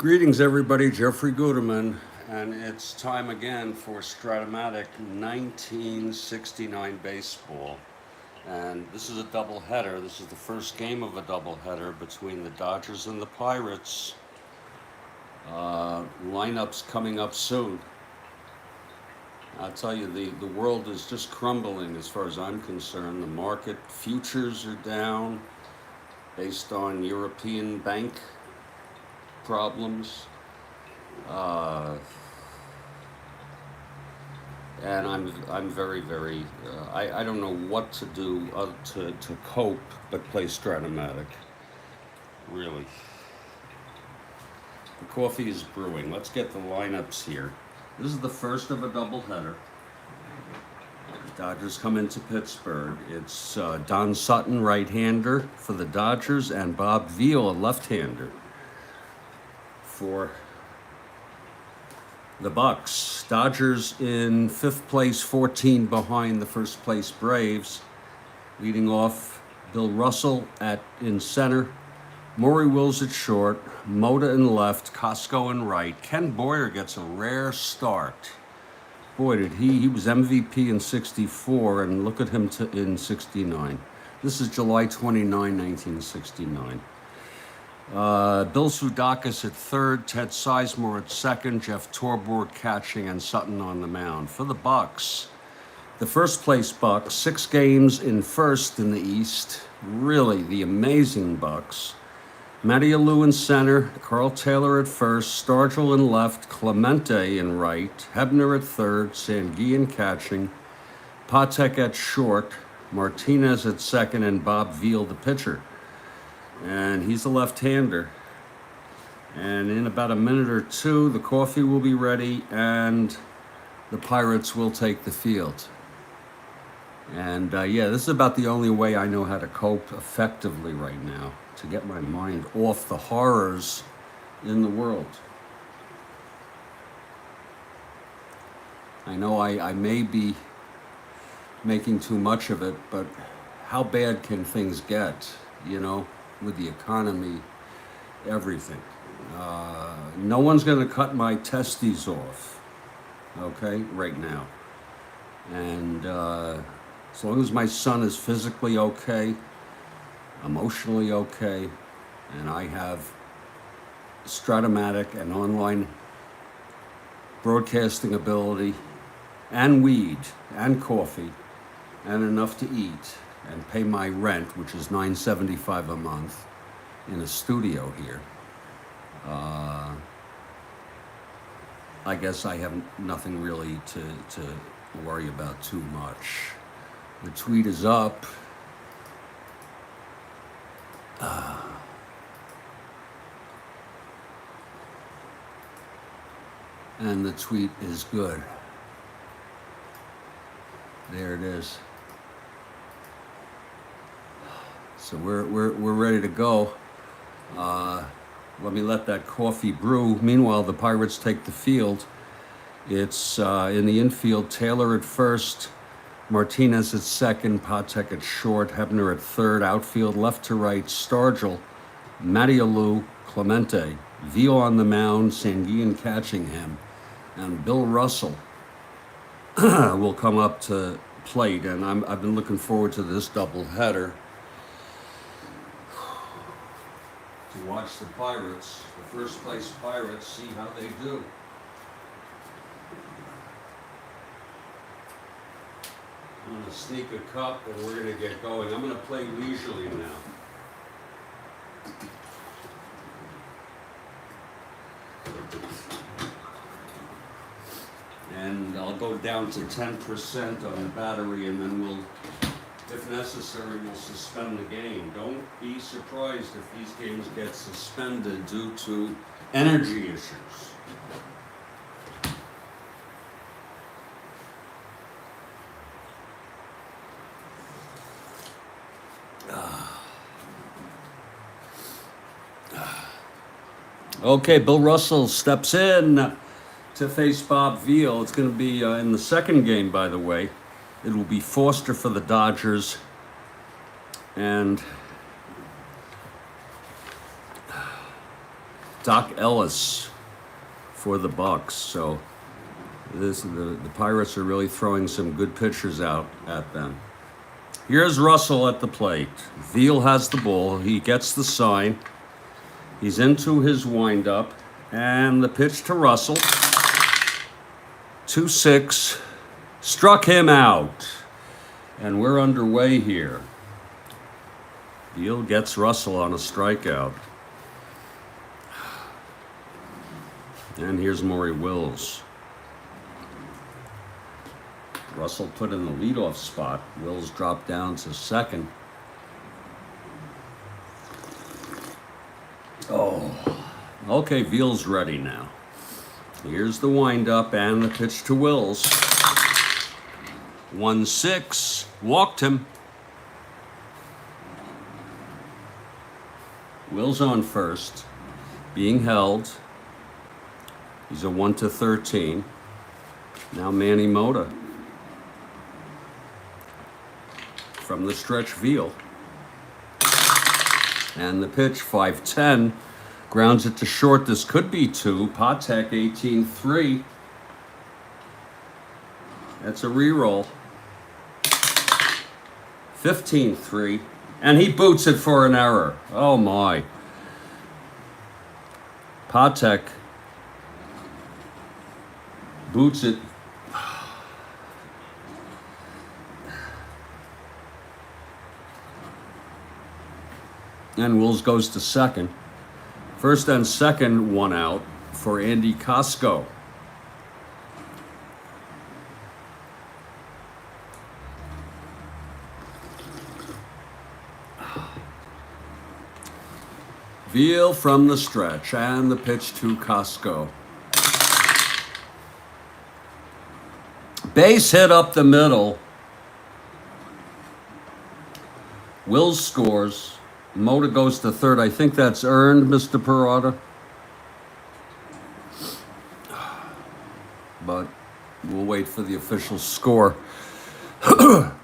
Greetings, everybody. Jeffrey Guterman, and it's time again for Strat-O-Matic 1969 baseball. And this is a doubleheader. This is the first game of a doubleheader between the Dodgers and the Pirates. Lineups coming up soon. I'll tell you, the world is just crumbling as far as I'm concerned. The market futures are down based on European bank problems, and I'm very I don't know what to do to cope but play Strat-O-Matic. Really, the coffee is brewing. Let's get the lineups here. This is the first of a doubleheader. Dodgers come into Pittsburgh. It's Don Sutton, right-hander for the Dodgers, and Bob Veale, a left-hander for the Bucks. Dodgers in 5th place, 14 behind the first place Braves. Leading off, Bill Russell in center, Maury Wills at short, Mota in left, Costco in right. Ken Boyer gets a rare start. Boy, did he was MVP in 64, and look at him in 69. This is July 29, 1969. Bill Sudakis at third, Ted Sizemore at second, Jeff Torborg catching, and Sutton on the mound. For the Bucks, the first place Bucks, 6 games in first in the East. Really, the amazing Bucks. Matty Alou in center, Carl Taylor at first, Stargell in left, Clemente in right, Hebner at third, Sanguillen catching, Patek at short, Martinez at second, and Bob Veale the pitcher. And he's a left-hander. And in about a minute or two, the coffee will be ready and the Pirates will take the field. And yeah, this is about the only way I know how to cope effectively right now, to get my mind off the horrors in the world. I know I may be making too much of it, but how bad can things get, with the economy, everything. No one's going to cut my testes off, okay, right now. And as long as my son is physically okay, emotionally okay, and I have Strat-O-Matic and online broadcasting ability and weed and coffee and enough to eat and pay my rent, which is $9.75 a month in a studio here, I guess I have nothing really to worry about too much. The tweet is up. And the tweet is good. There it is. So we're ready to go. Let me let that coffee brew. Meanwhile, the Pirates take the field. It's in the infield, Taylor at first, Martinez at second, Patek at short, Hebner at third. Outfield, left to right, Stargell, Matty Alou, Clemente, Veale on the mound, Sanguillen catching him, and Bill Russell will come up to plate. And I've been looking forward to this doubleheader to watch the Pirates, the first place Pirates, see how they do. I'm going to sneak a cup and we're going to get going. I'm going to play leisurely now. And I'll go down to 10% on the battery, and then we'll, if necessary, we'll suspend the game. Don't be surprised if these games get suspended due to energy issues. Okay, Bill Russell steps in to face Bob Veale. It's going to be in the second game, by the way. It will be Foster for the Dodgers. And Doc Ellis for the Bucks. So the Pirates are really throwing some good pitchers out at them. Here's Russell at the plate. Veale has the ball. He gets the sign. He's into his windup. And the pitch to Russell. 2-6. Struck him out. And we're underway here. Veale gets Russell on a strikeout. And here's Maury Wills. Russell put in the leadoff spot. Wills dropped down to second. Oh, okay, Veale's ready now. Here's the windup and the pitch to Wills. 1-6, walked him. Wills on first, being held. He's a 1-13. Now Manny Mota. From the stretch, Veale. And the pitch, 5-10. Grounds it to short. This could be two. Patek, 18-3. That's a reroll. 15-3. And he boots it for an error. Oh, my. Patek boots it. And Wills goes to second. First and second, one out for Andy Costco. Veale from the stretch and the pitch to Costco. Base hit up the middle. Wills scores. Mota goes to third. I think that's earned, Mr. Parada. But we'll wait for the official score.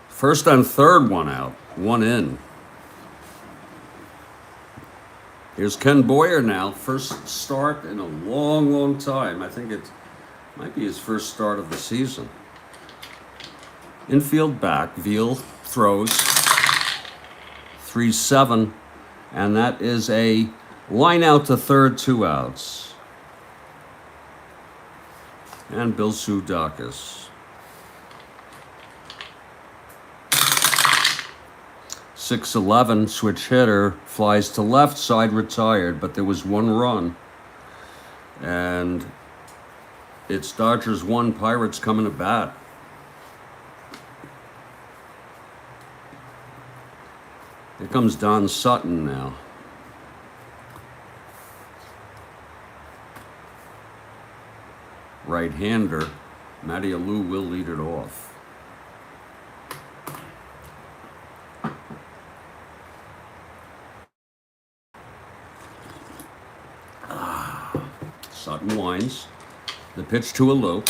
First and third, one out, one in. Here's Ken Boyer now. First start in a long, long time. I think it might be his first start of the season. Infield back. Veale throws. 3-7. And that is a line out to third, 2 outs. And Bill Sudakis. 6-11, switch hitter, flies to left side, retired, but there was one run. And it's Dodgers 1, Pirates coming to bat. Here comes Don Sutton now. Right-hander. Matty Alou will lead it off. Sutton winds. The pitch to Alou.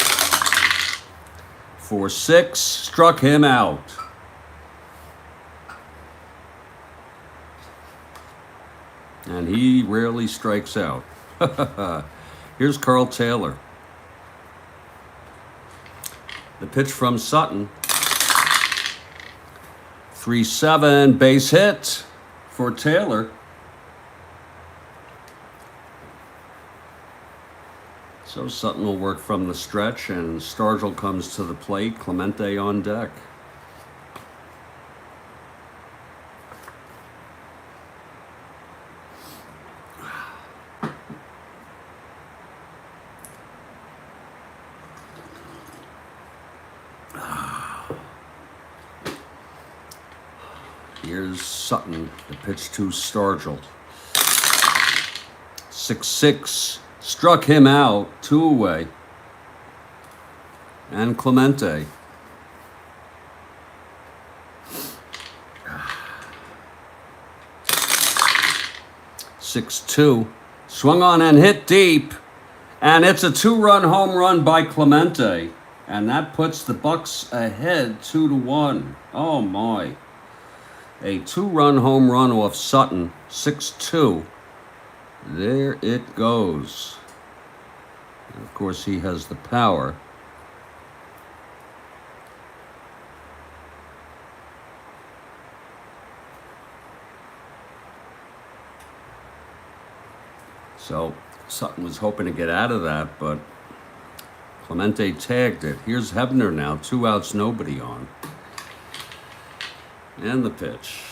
4-6, struck him out. And he rarely strikes out. Here's Carl Taylor. The pitch from Sutton. 3-7, base hit for Taylor. So Sutton will work from the stretch, and Stargell comes to the plate. Clemente on deck. Here's Sutton, the pitch to Stargell. 6-6, struck him out, 2 away. And Clemente. (6-2), swung on and hit deep, and it's a 2-run home run by Clemente, and that puts the Bucks ahead 2-1. Oh my. A 2-run home run off Sutton, 6-2. There it goes. And of course, he has the power. So Sutton was hoping to get out of that, but Clemente tagged it. Here's Hebner now, 2 outs, nobody on. And the pitch.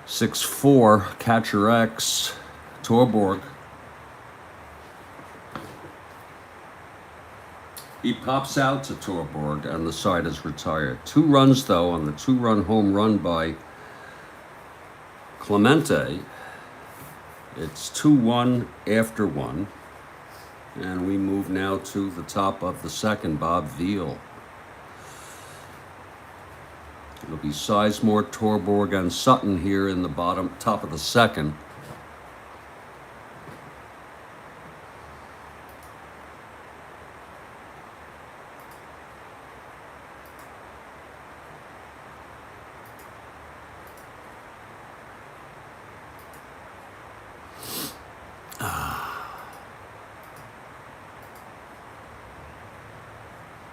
6-4, catcher X, Torborg. He pops out to Torborg, and the side is retired. 2 runs, though, on the 2-run home run by Clemente. It's 2-1 after 1. And we move now to the top of the second, Bob Veale. It'll be Sizemore, Torborg, and Sutton here in the top of the second.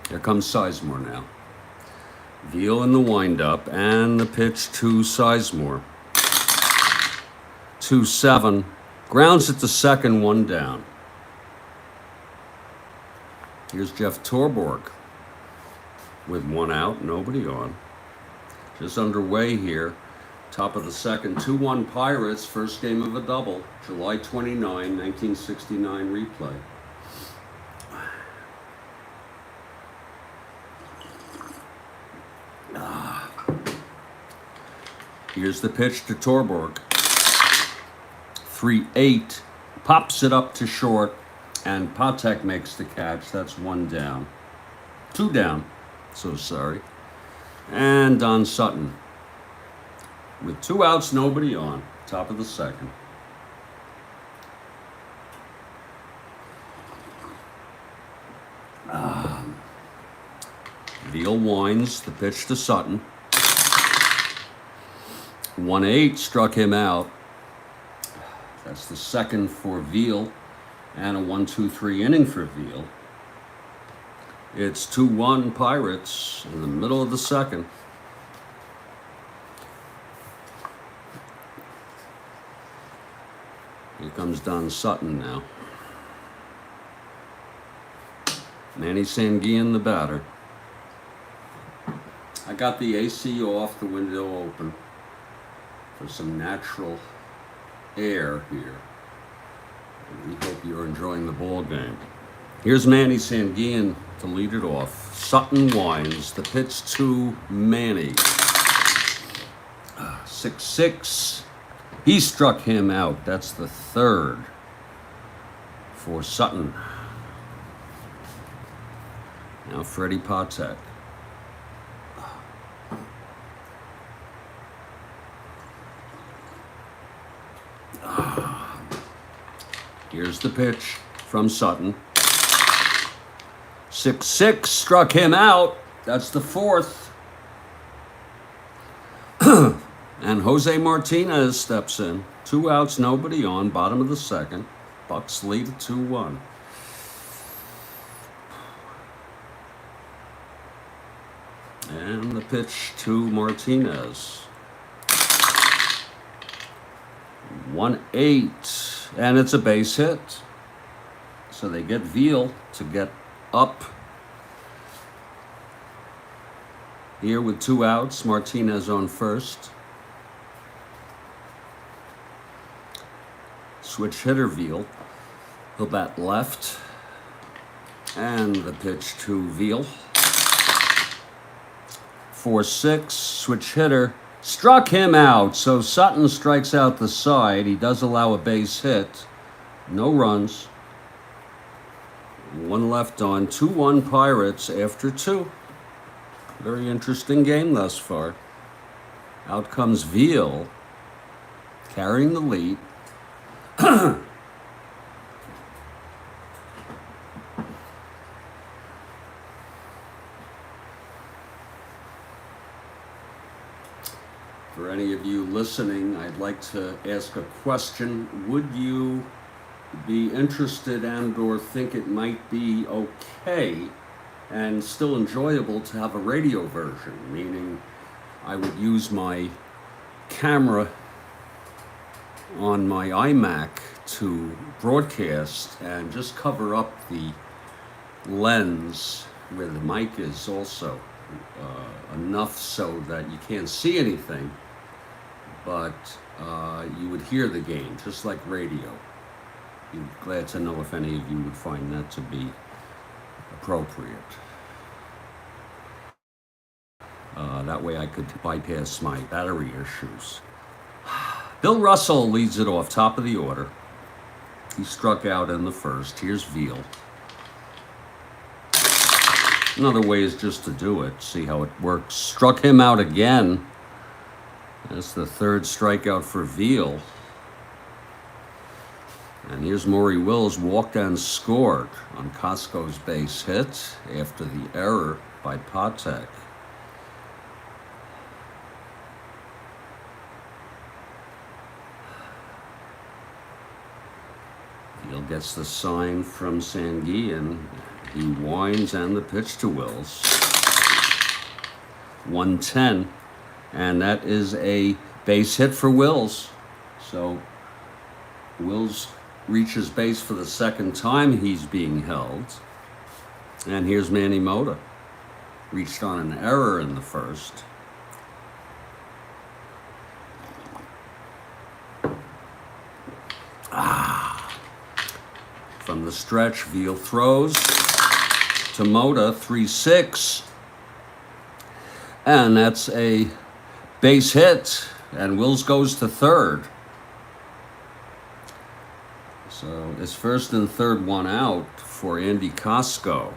Here comes Sizemore now. Veale in the windup, and the pitch to Sizemore. 2-7. Grounds at the second, 1 down. Here's Jeff Torborg with 1 out, nobody on. Just underway here. Top of the second, 2-1 Pirates, first game of a double. July 29, 1969 replay. Here's the pitch to Torborg. 3-8. Pops it up to short, and Patek makes the catch. That's 1 down. 2 down. So sorry. And Don Sutton with 2 outs, nobody on. Top of the second. Veale winds the pitch to Sutton. 1-8 struck him out. That's the second for Veale, and a 1-2-3 inning for Veale. It's 2-1 Pirates in the middle of the second. Here comes Don Sutton now. Manny Sanguillen, the batter. I got the AC off, the window open, for some natural air here. And we hope you're enjoying the ball game. Here's Manny Sanguillen to lead it off. Sutton winds the pitch to Manny. 6-6. He struck him out. That's the third for Sutton. Now Freddie Patek. Here's the pitch from Sutton. 6-6 struck him out. That's the fourth. And Jose Martinez steps in. 2 outs, nobody on, bottom of the second. Bucks lead 2-1. And the pitch to Martinez. 1-8, and it's a base hit. So they get Veale to get up here with 2 outs. Martinez on first. Switch hitter Veale. He'll bat left. And the pitch to Veale. 4-6, switch hitter. Struck him out, so Sutton strikes out the side. He does allow a base hit. No runs. 1 left on. 2-1 Pirates after 2. Very interesting game thus far. Out comes Veale, carrying the lead. For any of you listening, I'd like to ask a question. Would you be interested and or think it might be okay and still enjoyable to have a radio version? Meaning I would use my camera on my iMac to broadcast and just cover up the lens where the mic is also enough so that you can't see anything, but you would hear the game just like radio. Be glad to know if any of you would find that to be appropriate. That way I could bypass my battery issues. Bill Russell leads it off, top of the order. He struck out in the first. Here's Veale. Another way is just to do it, see how it works. Struck him out again. That's the third strikeout for Veale. And here's Maury Wills, walked and scored on Costco's base hit after the error by Patek. Veale gets the sign from Sanguillen. He winds and the pitch to Wills. 1-10, and that is a base hit for Wills. So Wills reaches base for the second time he's being held. And here's Manny Mota. Reached on an error in the first. From the stretch, Veale throws to Mota, 3-6. And that's a base hit, and Wills goes to third. So it's first and third, one out for Andy Costco.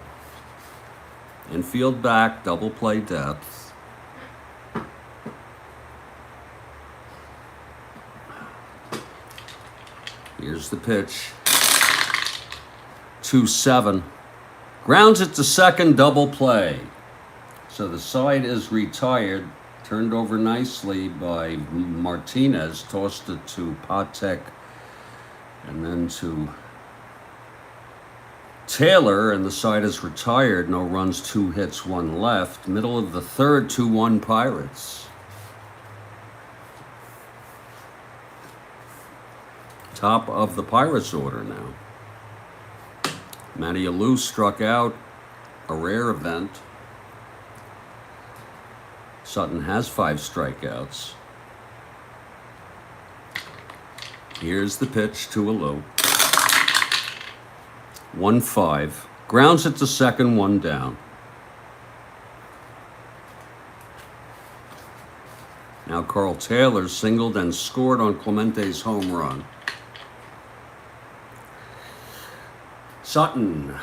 Infield back, double play depth. Here's the pitch. 2-7. Grounds it to second, double play. So the side is retired, turned over nicely by Martinez, tossed it to Patek, and then to Taylor, and the side is retired. No runs, 2 hits, 1 left. Middle of the third, 2-1 Pirates. Top of the Pirates order now. Matty Alou struck out, a rare event. Sutton has 5 strikeouts. Here's the pitch to Alou. 1-5. Grounds it to second, 1 down. Now Carl Taylor singled and scored on Clemente's home run. Sutton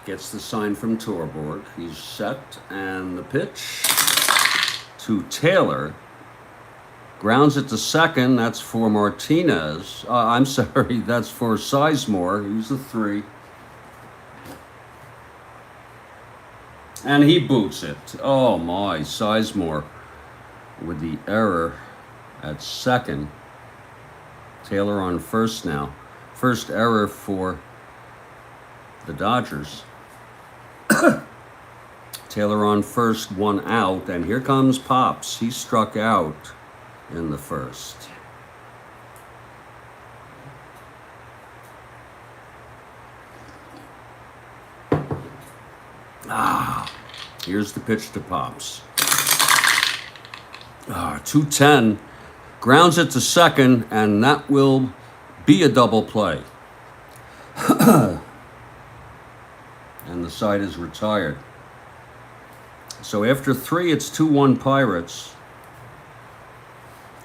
gets the sign from Torborg. He's set, and the pitch to Taylor. Grounds it to second. That's for Martinez. I'm sorry, that's for Sizemore. Who's the 3. And he boots it. Oh my, Sizemore with the error at second. Taylor on first now. First error for the Dodgers. Taylor on first, 1 out, and here comes Pops. He struck out in the first. Here's the pitch to Pops. 2-10. Grounds it to second, and that will be a double play. And the side is retired. So after 3, it's 2-1 Pirates.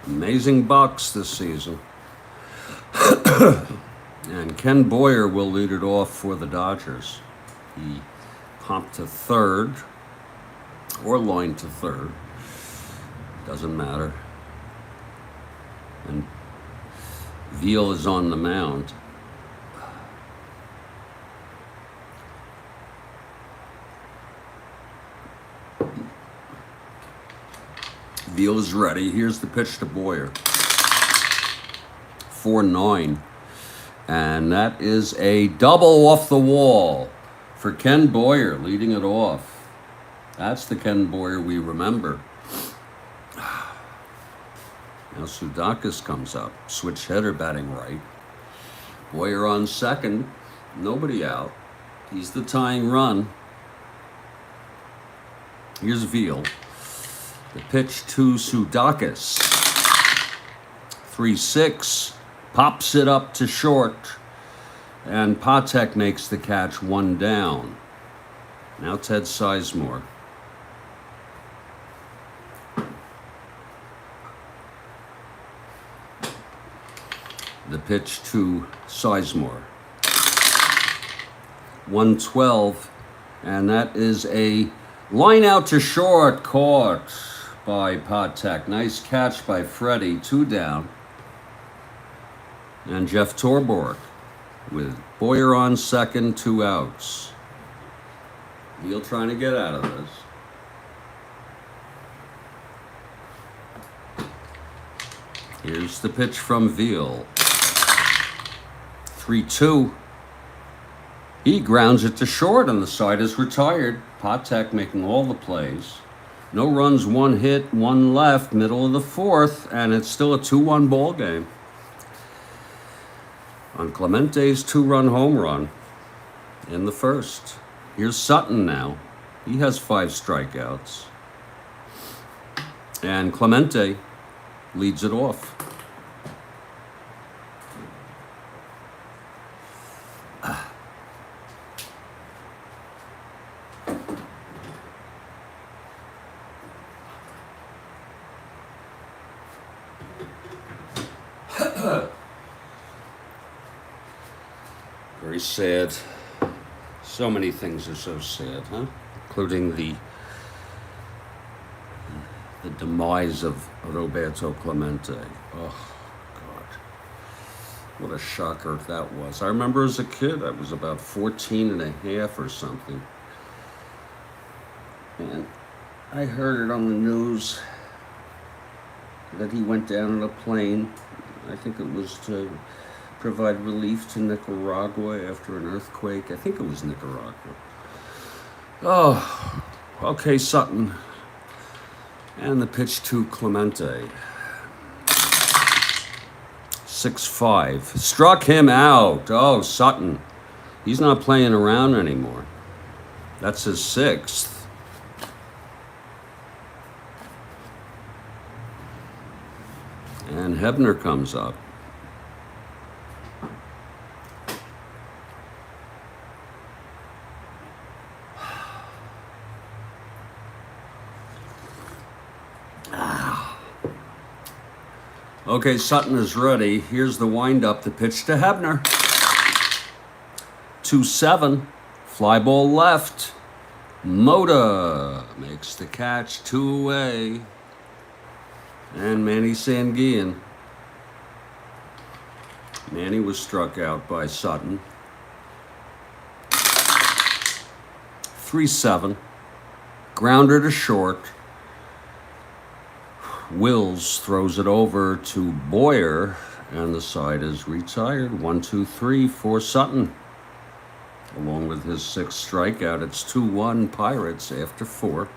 Amazing Bucks this season. And Ken Boyer will lead it off for the Dodgers. He popped to third, or line to third. Doesn't matter. And Veale is on the mound. Veale is ready. Here's the pitch to Boyer. 4-9. And that is a double off the wall for Ken Boyer, leading it off. That's the Ken Boyer we remember. Now Sudakis comes up. Switch hitter batting right. Boyer on second. Nobody out. He's the tying run. Here's Veale. The pitch to Sudakis. 3-6. Pops it up to short. And Patek makes the catch, 1 down. Now Ted Sizemore. The pitch to Sizemore. 112. And that is a line out to short, caught by Patek. Nice catch by Freddie, 2 down. And Jeff Torborg with Boyer on second, 2 outs. Veale trying to get out of this. Here's the pitch from Veale. 3-2. He grounds it to short and the side is retired. Patek making all the plays. No runs, 1 hit, 1 left, middle of the 4th, and it's still a 2-1 ball game. On Clemente's 2-run home run in the 1st. Here's Sutton now. He has 5 strikeouts. And Clemente leads it off. Very sad. So many things are so sad, huh? Including the demise of Roberto Clemente. Oh, God. What a shocker that was. I remember as a kid, I was about 14 and a half or something. And I heard it on the news that he went down in a plane. I think it was to provide relief to Nicaragua after an earthquake. I think it was Nicaragua. Oh, okay, Sutton. And the pitch to Clemente. 6-5. Struck him out. Oh, Sutton. He's not playing around anymore. That's his 6th. And Hebner comes up. Okay, Sutton is ready. Here's the windup, the pitch to Hebner. 2-7. Fly ball left. Mota makes the catch, 2 away. And Manny Sanguillen. Manny was struck out by Sutton. 3-7. Grounder to short. Wills throws it over to Boyer, and the side is retired. 1-2-3 for Sutton. Along with his 6th strikeout, it's 2-1 Pirates after 4.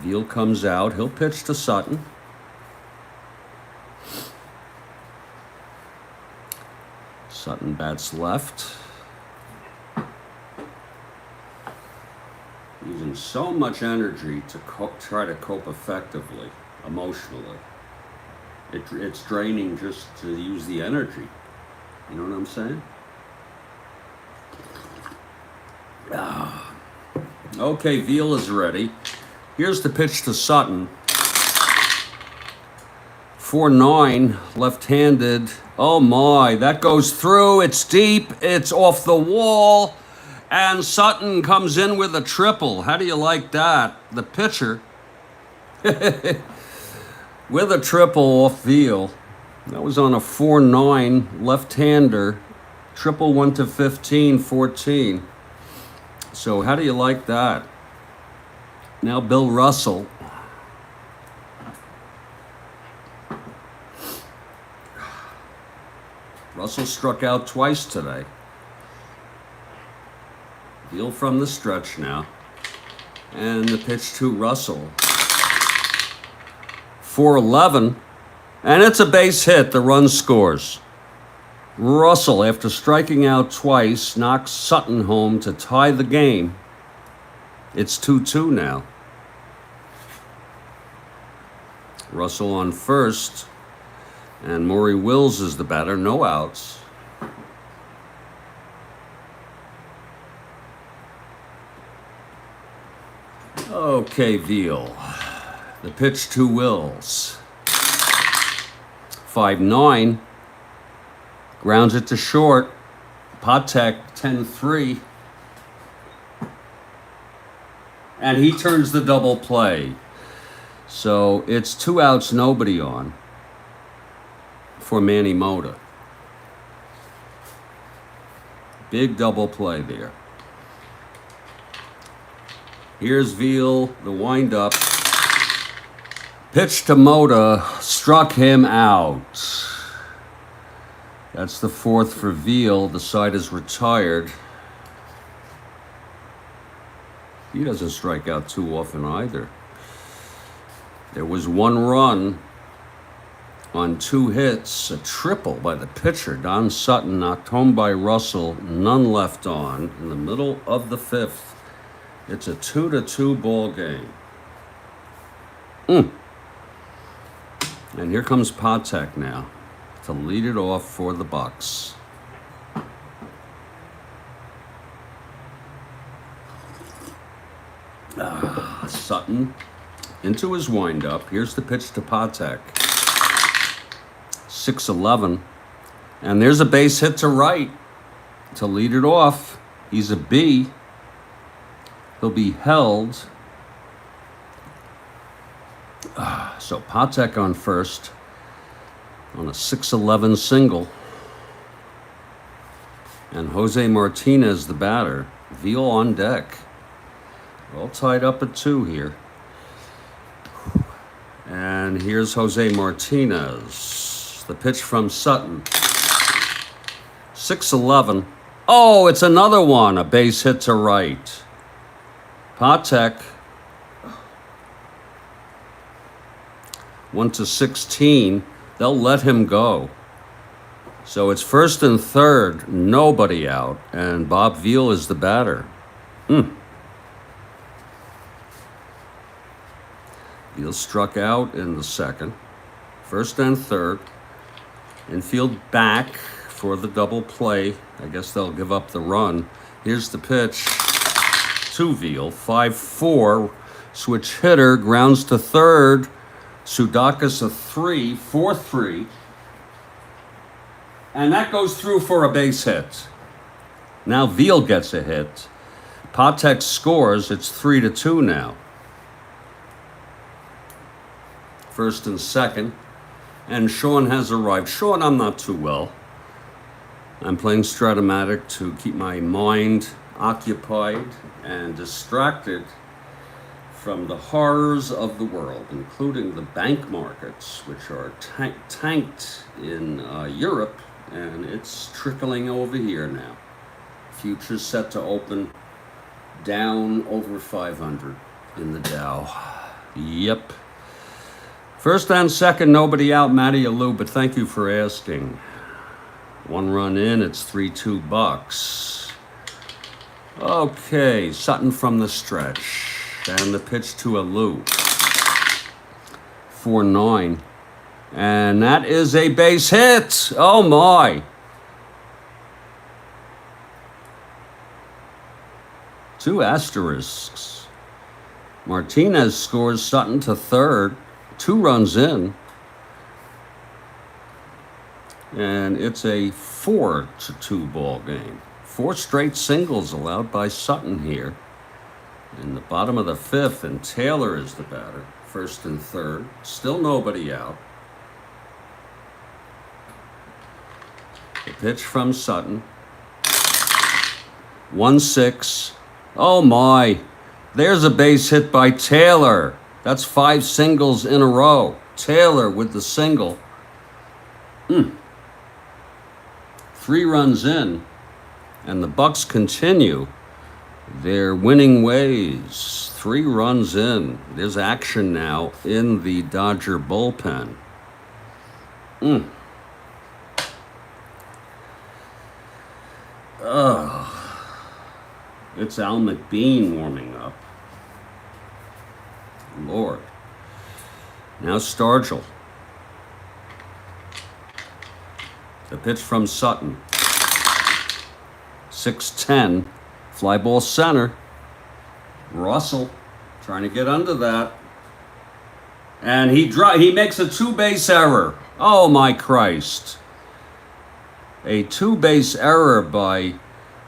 Veale comes out. He'll pitch to Sutton. Sutton bats left. Using so much energy to try to cope effectively. Emotionally, it's draining just to use the energy. You know what I'm saying? Okay, Veale is ready. Here's the pitch to Sutton. 4-9, left-handed. Oh my, that goes through. It's deep. It's off the wall. And Sutton comes in with a triple. How do you like that? The pitcher. With a triple off Veale. That was on a 4-9 left-hander. Triple 1-15, 14. So how do you like that? Now Bill Russell. Russell struck out twice today. Veale from the stretch now. And the pitch to Russell. 4-11. And it's a base hit. The run scores. Russell, after striking out twice, knocks Sutton home to tie the game. It's 2-2 now. Russell on first. And Maury Wills is the batter. No outs. Okay, Veale. The pitch to Wills. 5-9. Grounds it to short. Patek 10-3. And he turns the double play. So it's 2 outs, nobody on for Manny Mota. Big double play there. Here's Veale, the windup. Pitch to Mota, struck him out. That's the 4th for Veale. The side is retired. He doesn't strike out too often either. There was 1 run on 2 hits, a triple by the pitcher, Don Sutton, knocked home by Russell, none left on in the middle of the 5th. It's a 2-2 ball game. And here comes Patek now to lead it off for the Bucks. Sutton into his windup. Here's the pitch to Patek. 6-11. And there's a base hit to right to lead it off. He's a B. He'll be held. So Patek on first on a 6-11 single. And Jose Martinez the batter. Veale on deck. All tied up at 2 here. And here's Jose Martinez. The pitch from Sutton. 6-11. Oh, it's another one. A base hit to right. Patek. 1-16. They'll let him go. So it's 1st and 3rd. Nobody out. And Bob Veale is the batter. Veale struck out in the 2nd. 1st and 3rd. Infield back for the double play. I guess they'll give up the run. Here's the pitch to Veale. 5-4. Switch hitter. Grounds to 3rd. Sudakis a 3. 4-3. And that goes through for a base hit. Now Veale gets a hit. Patek scores. It's 3-2 now. 1st and 2nd. And Sean has arrived. Sean, I'm not too well. I'm playing Strat-O-Matic to keep my mind occupied and distracted from the horrors of the world, including the bank markets, which are tanked in Europe, and it's trickling over here now. Futures set to open down over 500 in the Dow. Yep. 1st and 2nd, nobody out, Matty Alou, but thank you for asking. 1 run in, it's 3-2 Bucks. Okay, Sutton from the stretch. And the pitch to Alou. 4-9. And that is a base hit. Oh, my. 2 asterisks. Martinez scores Sutton to 3rd. 2 runs in. And it's a 4-2 ball game. 4 straight singles allowed by Sutton here. In the bottom of the 5th, and Taylor is the batter. 1st and 3rd. Still nobody out. The pitch from Sutton. 1-6. Oh my. There's a base hit by Taylor. That's 5 singles in a row. Taylor with the single. 3 runs in, and the Bucks continue their winning ways. 3 runs in. There's action now in the Dodger bullpen. It's Al McBean warming up. Lord. Now Stargell. The pitch from Sutton. 6-10. Fly ball center. Russell trying to get under that. And he makes a 2-base error. Oh my Christ. A 2-base error by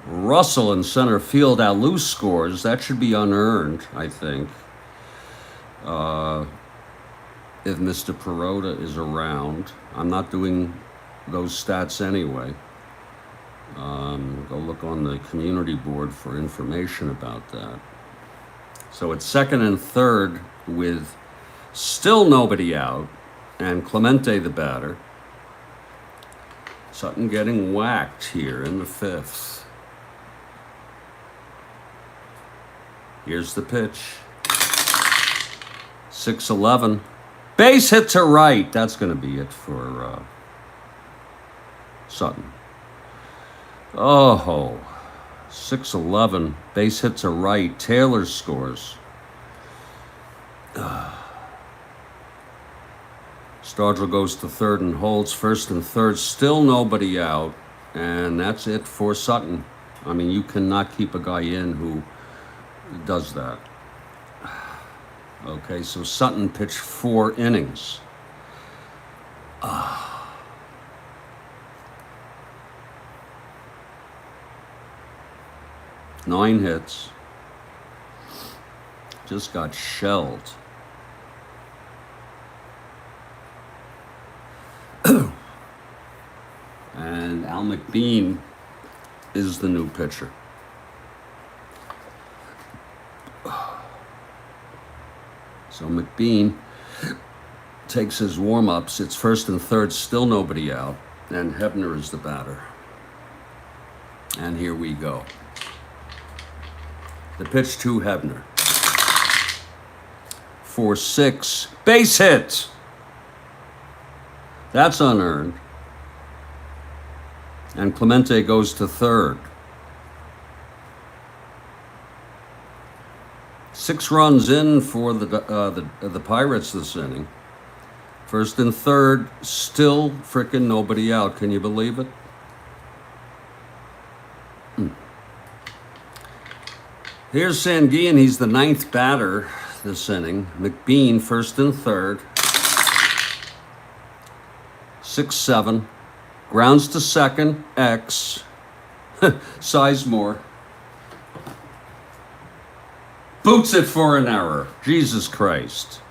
Russell in center field. Alou scores. That should be unearned, I think. If Mr. Perota is around. I'm not doing those stats anyway. Go look on the community board for information about that. So it's 2nd and 3rd with still nobody out, and Clemente the batter. Sutton getting whacked here in the 5th. Here's the pitch. 6-11. Base hit to right. That's going to be it for Sutton. Oh, 6-11. Base hit to right. Taylor scores. Stargell goes to 3rd and holds. 1st and 3rd. Still nobody out. And that's it for Sutton. I mean, you cannot keep a guy in who does that. Okay, so Sutton pitched 4 innings. 9 hits. Just got shelled. And Al McBean is the new pitcher. So McBean takes his warm-ups. It's 1st and 3rd, still nobody out. And Hebner is the batter. And here we go. The pitch to Hebner. 4-6. Base hit. That's unearned. And Clemente goes to 3rd. 6 runs in for the Pirates this inning. 1st and 3rd, still frickin' nobody out. Can you believe it? Here's Sanguian. He's the 9th batter this inning. McBean, 1st and 3rd. 6-7. Grounds to 2nd. X. Sizemore. Boots it for an error. Jesus Christ.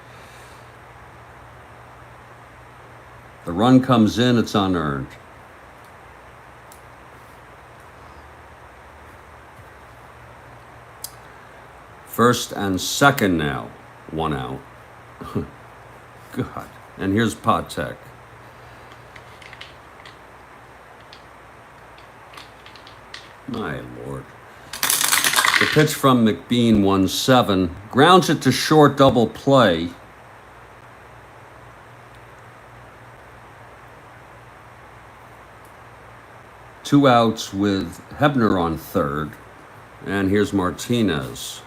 The run comes in. It's unearned. First and 2nd now. 1 out. God. And here's Patek. My Lord. The pitch from McBean, 1-7. Grounds it to short, double play. Two outs with Hebner on 3rd. And here's Martinez.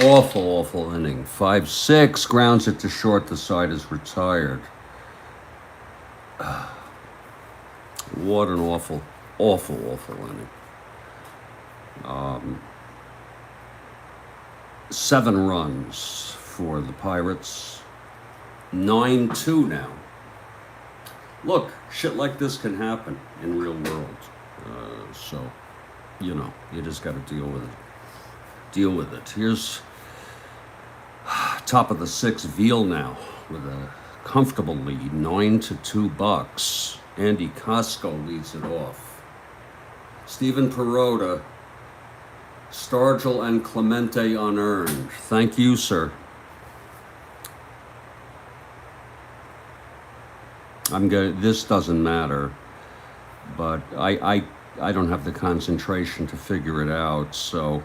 Awful inning. 5-6. Grounds it to short. The side is retired. What an awful inning. 7 runs for the Pirates. 9-2 now. Look, shit like this can happen in real world. So, you know, you just got to deal with it. Here's top of the 6th, Veale now with a comfortable lead, 9-2 Bucks. Andy Costco leads it off. Steven Perota, Stargell and Clemente unearned. Thank you, sir. I'm good. This doesn't matter, but I don't have the concentration to figure it out. So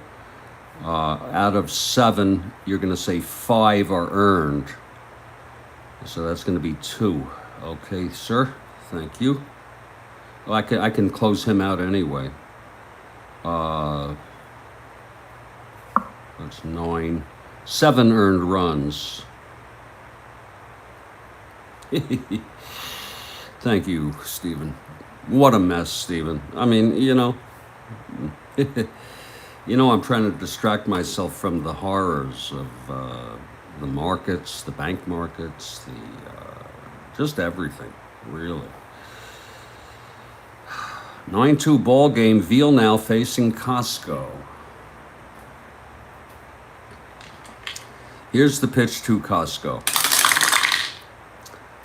out of 7, you're going to say 5 are earned. So that's going to be 2. Okay, sir. Thank you. Well, I can close him out anyway. That's 9. 7 earned runs. Thank you, Stephen. What a mess, Stephen. I mean, I'm trying to distract myself from the horrors of the markets, the bank markets, just everything, really. 9-2 ball game. Veale now facing Costco. Here's the pitch to Costco.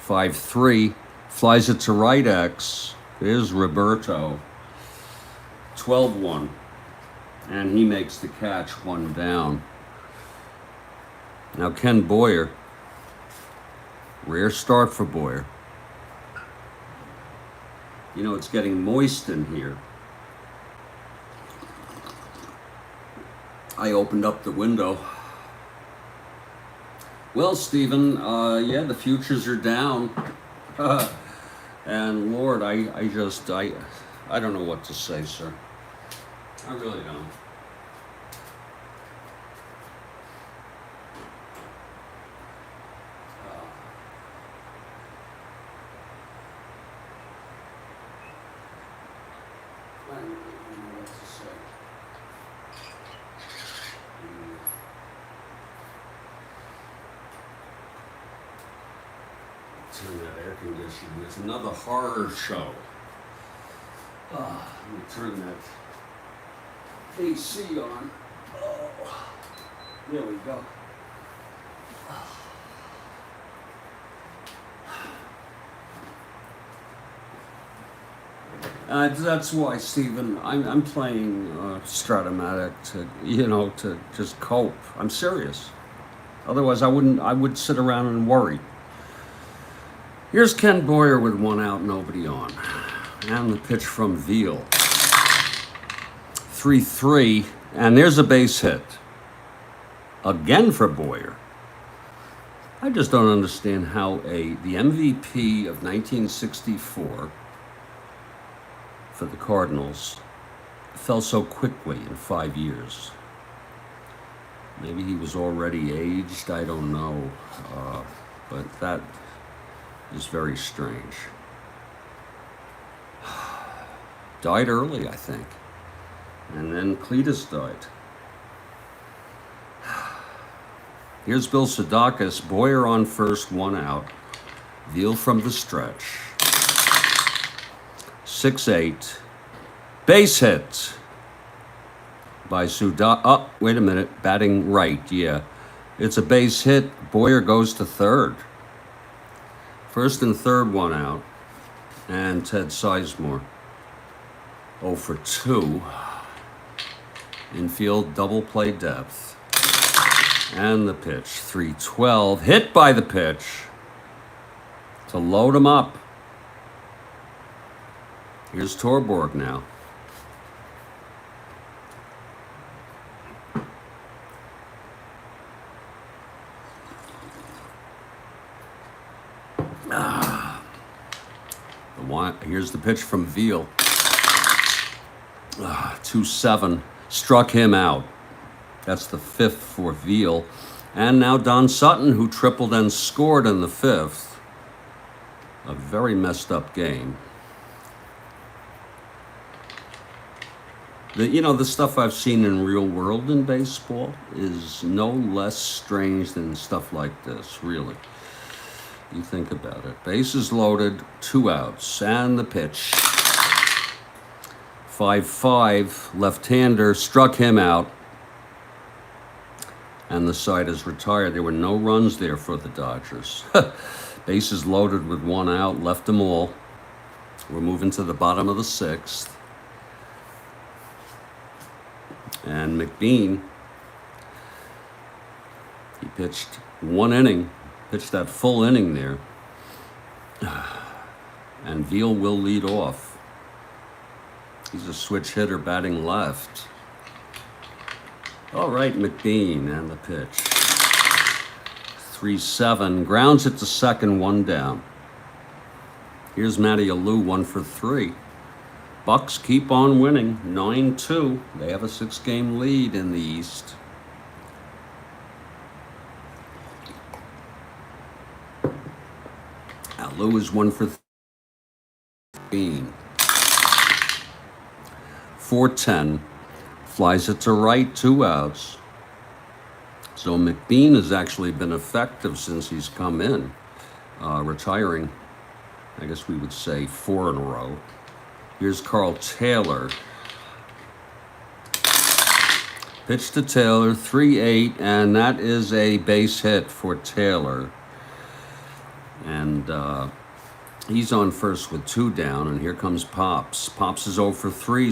5-3. Flies it to right X. There's Roberto. 12-1. And he makes the catch, 1 down. Now Ken Boyer. Rare start for Boyer. It's getting moist in here. I opened up the window. Well, Stephen, yeah, the futures are down. And Lord, I don't know what to say, sir. I really don't. I don't know what to say. Turn that air conditioning. It's another horror show. Let me turn that AC on. Oh, there we go. That's why, Stephen, I'm playing Strat-O-Matic to just cope. I'm serious. Otherwise, I would sit around and worry. Here's Ken Boyer with 1 out, nobody on. And the pitch from Veale. 3-3, and there's a base hit. Again for Boyer. I just don't understand how the MVP of 1964 for the Cardinals fell so quickly in 5 years. Maybe he was already aged, I don't know. But that is very strange. Died early, I think. And then Cletus died. Here's Bill Sadakis. Boyer on first, 1 out. Veale from the stretch. 6-8. Base hit by Sudak. Oh, wait a minute. Batting right, yeah. It's a base hit. Boyer goes to third. First and third, 1 out. And Ted Sizemore. 0 for 2. Infield double play depth. And the pitch. 3-12. Hit by the pitch to load him up. Here's Torborg now. Here's the pitch from Veale. 2-7. Struck him out. That's the 5th for Veale. And now Don Sutton, who tripled and scored in the 5th. A very messed up game. The stuff I've seen in real world in baseball is no less strange than stuff like this, really. You think about it. Bases loaded, 2 outs, and the pitch. 5-5, left-hander, struck him out, and the side is retired. There were no runs there for the Dodgers. Bases loaded with 1 out, left them all. We're moving to the bottom of the 6th. And McBean, he pitched 1 inning, pitched that full inning there. And Veale will lead off. He's a switch hitter batting left. All right, McBean and the pitch. 3-7. Grounds it to second, 1 down. Here's Matty Alou, 1 for 3. Bucks keep on winning, 9-2. They have a 6-game lead in the East. Alou is 1 for 3. 4-10. Flies it to right, 2 outs. So McBean has actually been effective since he's come in, retiring, I guess we would say 4 in a row. Here's Carl Taylor. Pitch to Taylor, 3-8, and that is a base hit for Taylor. And he's on first with 2 down, and here comes Pops. Pops is 0 for 3,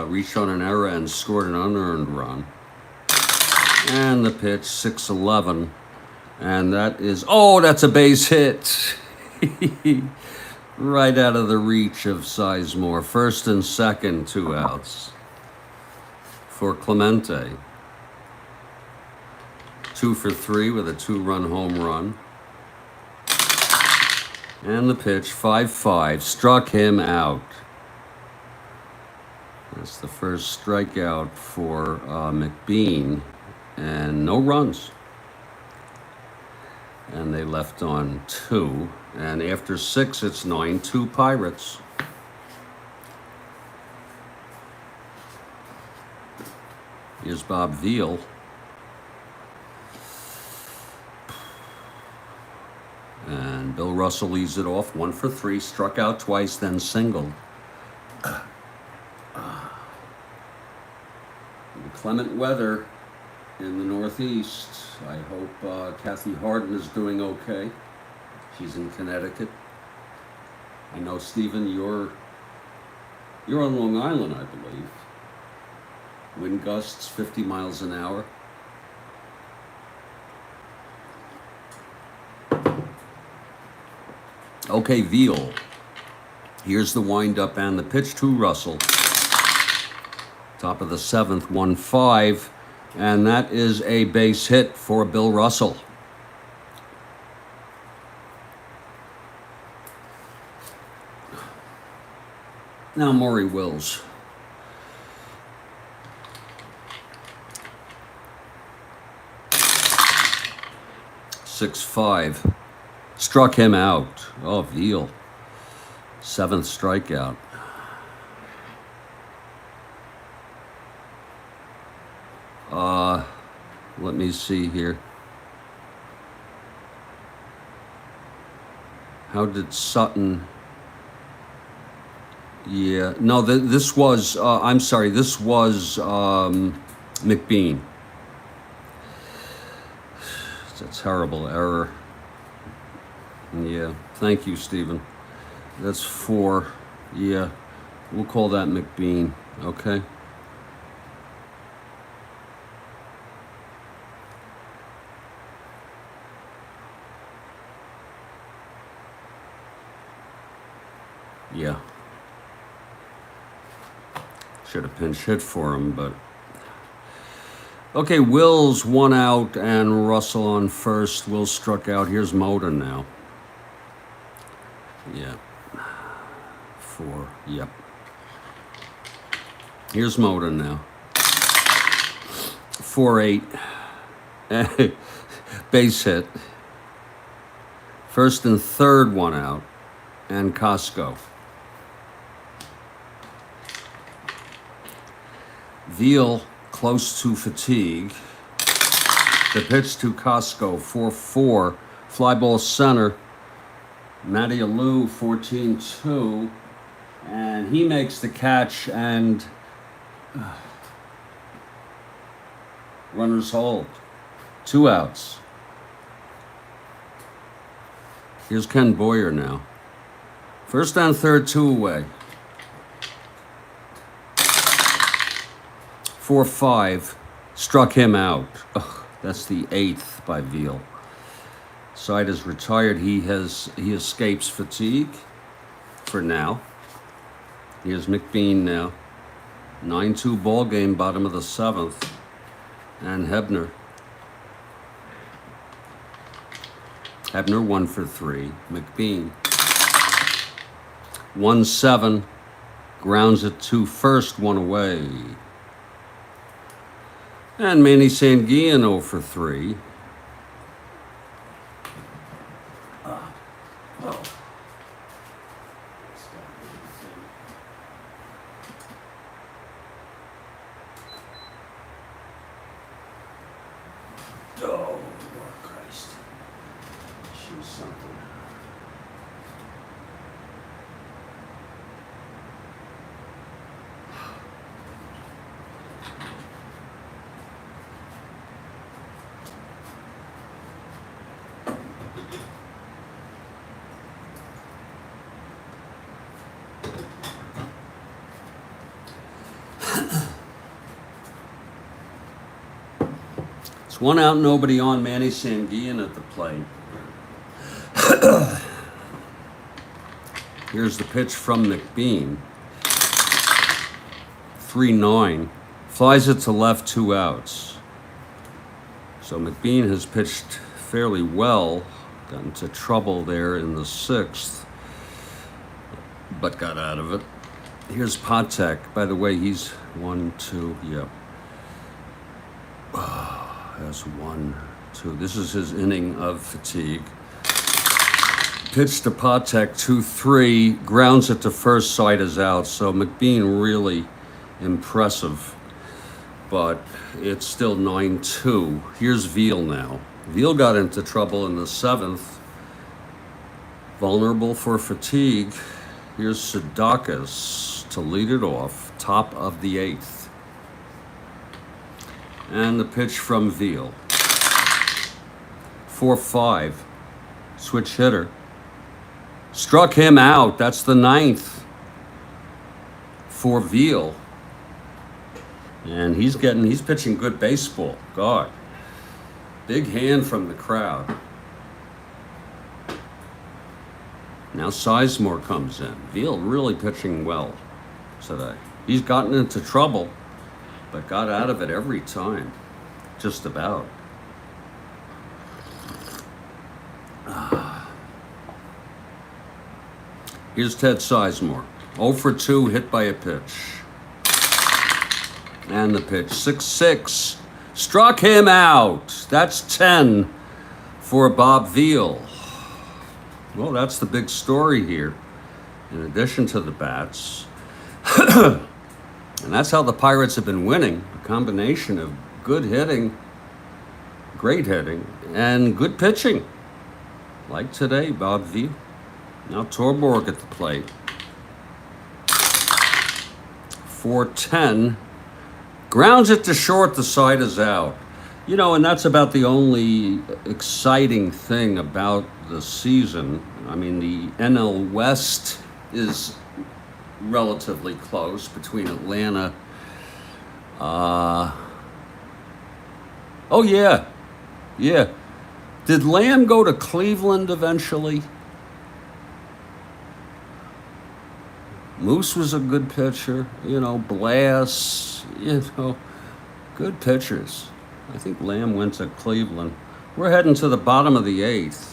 reached on an error and scored an unearned run. And the pitch, 6-11, and that is, oh, that's a base hit. Right out of the reach of Sizemore. First and second, 2 outs for Clemente. 2 for 3 with a 2-run home run. And the pitch, 5-5, struck him out. That's the first strikeout for McBean, and no runs. And they left on 2. And after 6, it's 9-2 Pirates. Here's Bob Veale. And Bill Russell leads it off, 1 for 3, struck out twice, then singled. Inclement weather in the Northeast. I hope Kathy Harden is doing okay. She's in Connecticut. I know, Stephen, you're on Long Island, I believe. Wind gusts 50 miles an hour. Okay, Veale. Here's the windup and the pitch to Russell. Top of the 7th, 1-5. And that is a base hit for Bill Russell. Now Maury Wills. .65. Struck him out. Oh, Veale. 7th strikeout. Let me see here. How did Sutton... Yeah, no, this was, I'm sorry, this was McBean. It's a terrible error. Yeah, thank you, Stephen. That's 4. Yeah, we'll call that McBean, okay? Yeah. Should have pinch hit for him, but... Okay, Wills 1 out and Russell on first. Wills struck out. Here's Moda now. Yeah. 4. Yep. Here's Moda now. 4-8. Base hit. First and third, 1 out. And Costco. Veale close to fatigue. The pitch to Costco, 4-4. Fly ball center. Matty Alou, 14-2. And he makes the catch and runners hold. 2 outs. Here's Ken Boyer now. First and third, 2 away. 4-5, struck him out. Ugh, that's the 8th by Veale. Side is retired. He escapes fatigue. for now. Here's McBean now. 9-2 ball game, bottom of the 7th. And Hebner. Hebner 1 for 3. McBean. 1-7. Grounds it to first, 1 away. And Manny Sanguillen 0 for 3. Oh, Lord Christ. Shoot something. It's 1 out, nobody on. Manny Sanguillen at the plate. Here's the pitch from McBean. 3-9. Flies it to left, 2 outs. So McBean has pitched fairly well. Got into trouble there in the 6th, but got out of it. Here's Patek. By the way, he's 1, 2, yep. That's 1, 2. This is his inning of fatigue. Pitch to Patek, 2-3. Grounds it to first, side is out. So McBean really impressive. But it's still 9-2. Here's Veale now. Veale got into trouble in the 7th. Vulnerable for fatigue. Here's Sudakis to lead it off. Top of the 8th. And the pitch from Veale. 4-5. Switch hitter. Struck him out. That's the 9th for Veale. And he's pitching good baseball. God. Big hand from the crowd. Now Sizemore comes in. Veale really pitching well today. He's gotten into trouble, but got out of it every time, just about. Here's Ted Sizemore, 0 for 2, hit by a pitch. And the pitch, 6-6, struck him out. That's 10 for Bob Veale. Well, that's the big story here, in addition to the bats. And that's how the Pirates have been winning, a combination of good hitting, great hitting, and good pitching. Like today, Bob Veale. Now Torborg at the plate. 4-10. Grounds it to short, the side is out. You know, and that's about the only exciting thing about the season. I mean, the NL West is relatively close between Atlanta. Oh, yeah. Yeah. Did Lamb go to Cleveland eventually? Moose was a good pitcher. You know, Blass, good pitchers. I think Lamb went to Cleveland. We're heading to the bottom of the 8th.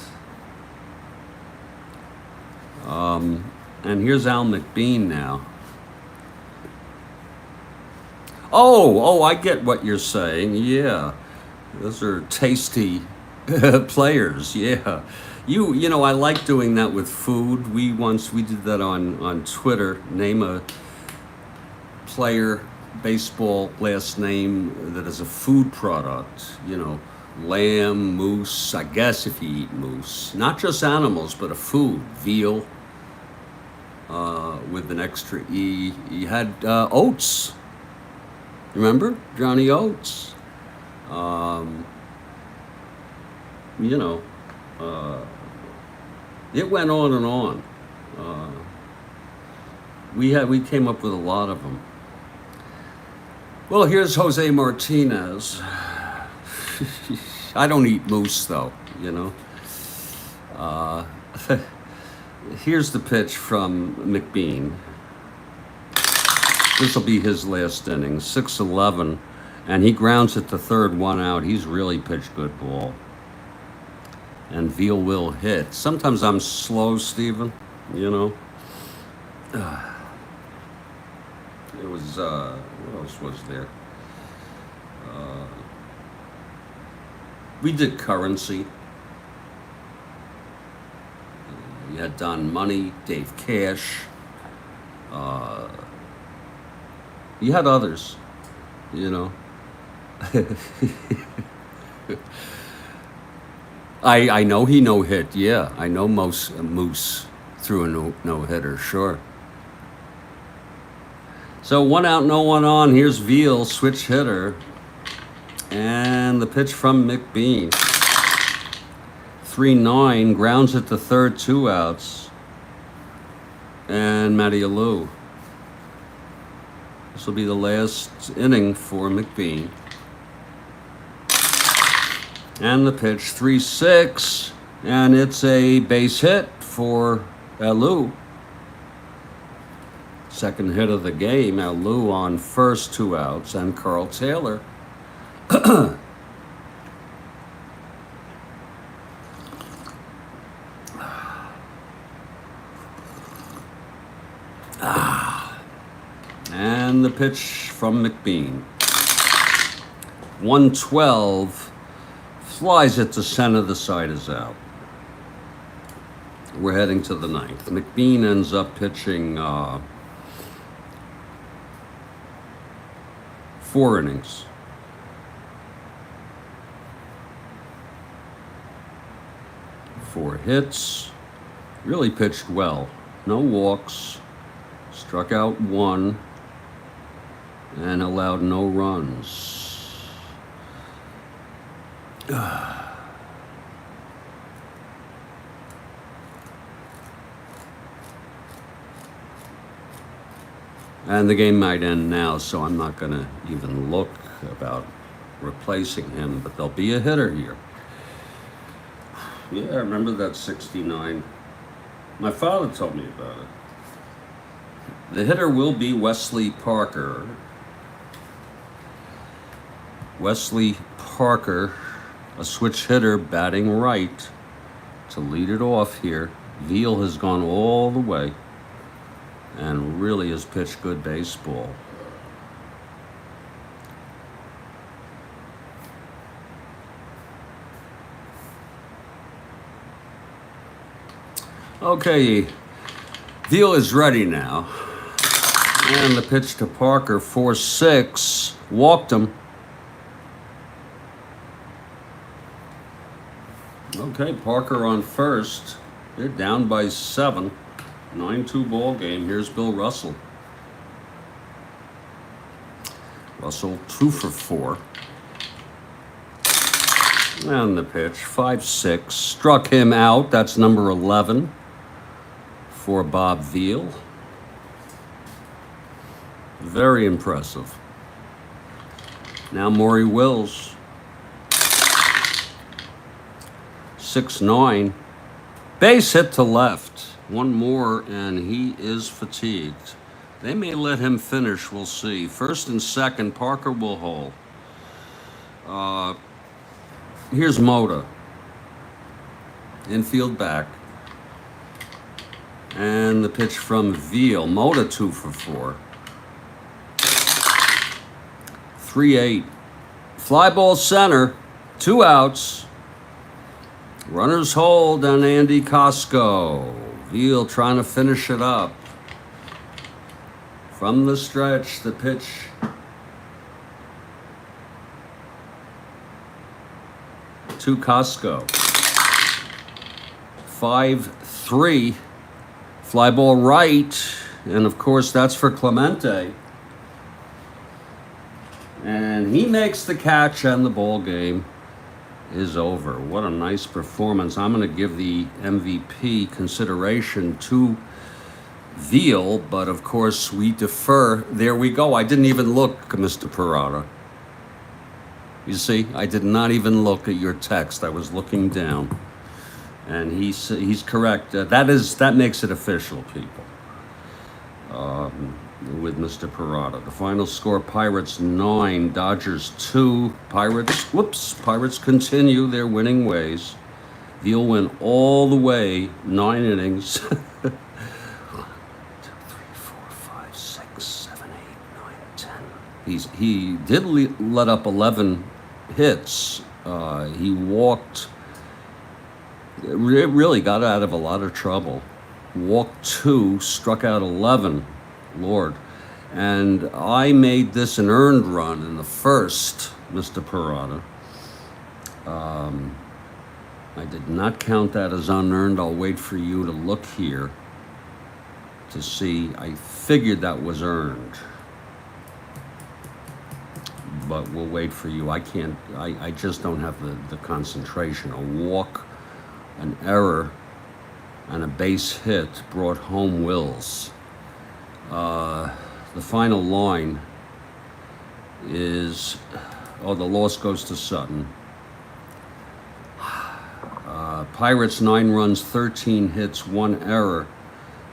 And here's Al McBean now. Oh, I get what you're saying. Yeah, those are tasty players. Yeah, you know, I like doing that with food. We did that on Twitter. Name a player, baseball last name that is a food product. You know, lamb, moose. I guess if you eat moose, not just animals, but a food. Veal. With an extra E. He had Oates. Remember? Johnny Oates. It went on and on. We came up with a lot of them. Well, here's Jose Martinez. I don't eat moose, though, Here's the pitch from McBean. This will be his last inning, 6-11, and he grounds it to third, 1 out. He's really pitched good ball. And Veale will hit. Sometimes I'm slow, Stephen, you know. It was, what else was there? We did currency. You had Don Money, Dave Cash. You had others, you know. I know he no-hit, yeah. I know Moose threw a no-hitter, sure. So 1 out, no one on. Here's Veale, switch hitter. And the pitch from McBean. 3-9, grounds it to third, 2 outs. And Matty Alou. This will be the last inning for McBean. And the pitch, 3-6, and it's a base hit for Alou. Second hit of the game, Alou on first, 2 outs, and Carl Taylor. And the pitch from McBean. 112, flies it to center, the side is out. We're heading to the 9th. McBean ends up pitching 4 innings. 4 hits, really pitched well. No walks, struck out 1, and allowed no runs. And the game might end now, so I'm not going to even look about replacing him, but there'll be a hitter here. Yeah, I remember that 69. My father told me about it. The hitter will be Wesley Parker. Wesley Parker, a switch hitter, batting right to lead it off here. Veale has gone all the way and really has pitched good baseball. Okay, Veale is ready now. And the pitch to Parker, 4-6, walked him. Okay, Parker on first. They're down by 7. 9-2 ball game. Here's Bill Russell. Russell 2 for 4. And the pitch, 5-6. Struck him out. That's number 11 for Bob Veale. Very impressive. Now Maury Wills. 6-9. Base hit to left. 1 more, and he is fatigued. They may let him finish, we'll see. First and second, Parker will hold. Here's Moda. Infield back. And the pitch from Veale. Moda 2 for 4. 3-8. Fly ball center. 2 outs. Runners hold on Andy Costco. Veale trying to finish it up. From the stretch, the pitch. To Costco. 5-3. Fly ball right. And of course, that's for Clemente. And he makes the catch, and the ball game is over. What a nice performance. I'm going to give the MVP consideration to Veale, but of course we defer. There we go. I didn't even look, Mr. Parada. You see, I did not even look at your text. I was looking down. And he's correct. That makes it official, people. With Mr. Parada. The final score, Pirates 9, Dodgers 2. Pirates continue their winning ways. Veale went all the way, 9 innings. 1, 2, 3, 4, 5, 6, 7, 8, 9, 10. He did let up 11 hits. He walked, really got out of a lot of trouble. Walked 2, struck out 11. Lord. And I made this an earned run in the first, Mr. Parada. I did not count that as unearned. I'll wait for you to look here to see. I figured that was earned. But we'll wait for you. I just don't have the concentration. A walk, an error, and a base hit brought home Wills. The final line is, the loss goes to Sutton. Pirates 9 runs, 13 hits, 1 error.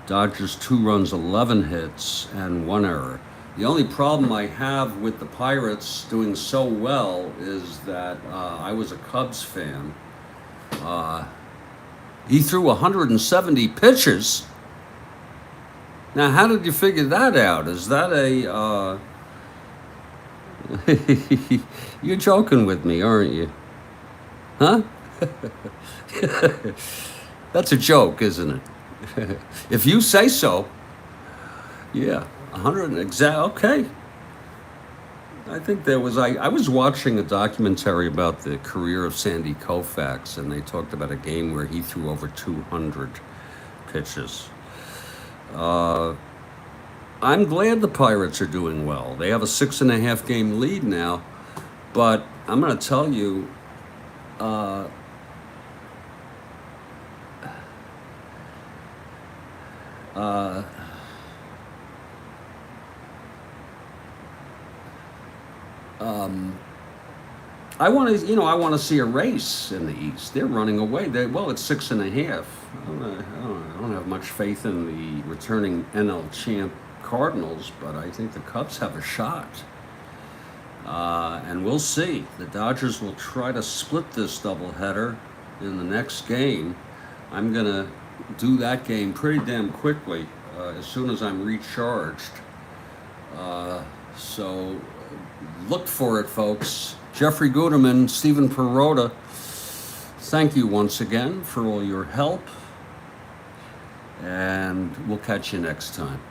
Dodgers 2 runs, 11 hits, and 1 error. The only problem I have with the Pirates doing so well is that I was a Cubs fan. He threw 170 pitches. Now, how did you figure that out? Is that a... You're joking with me, aren't you? Huh? That's a joke, isn't it? If you say so. Yeah, 100 exact. Okay. I think there was... I was watching a documentary about the career of Sandy Koufax, and they talked about a game where he threw over 200 pitches. I'm glad the Pirates are doing well. They have a 6.5 game lead now, but I'm going to tell you, I want to see a race in the East. They're running away. It's 6.5. I don't have much faith in the returning NL champ Cardinals, but I think the Cubs have a shot. And we'll see. The Dodgers will try to split this doubleheader in the next game. I'm going to do that game pretty damn quickly as soon as I'm recharged. So look for it, folks. Jeffrey Guterman, Stephen Perota, thank you once again for all your help, and we'll catch you next time.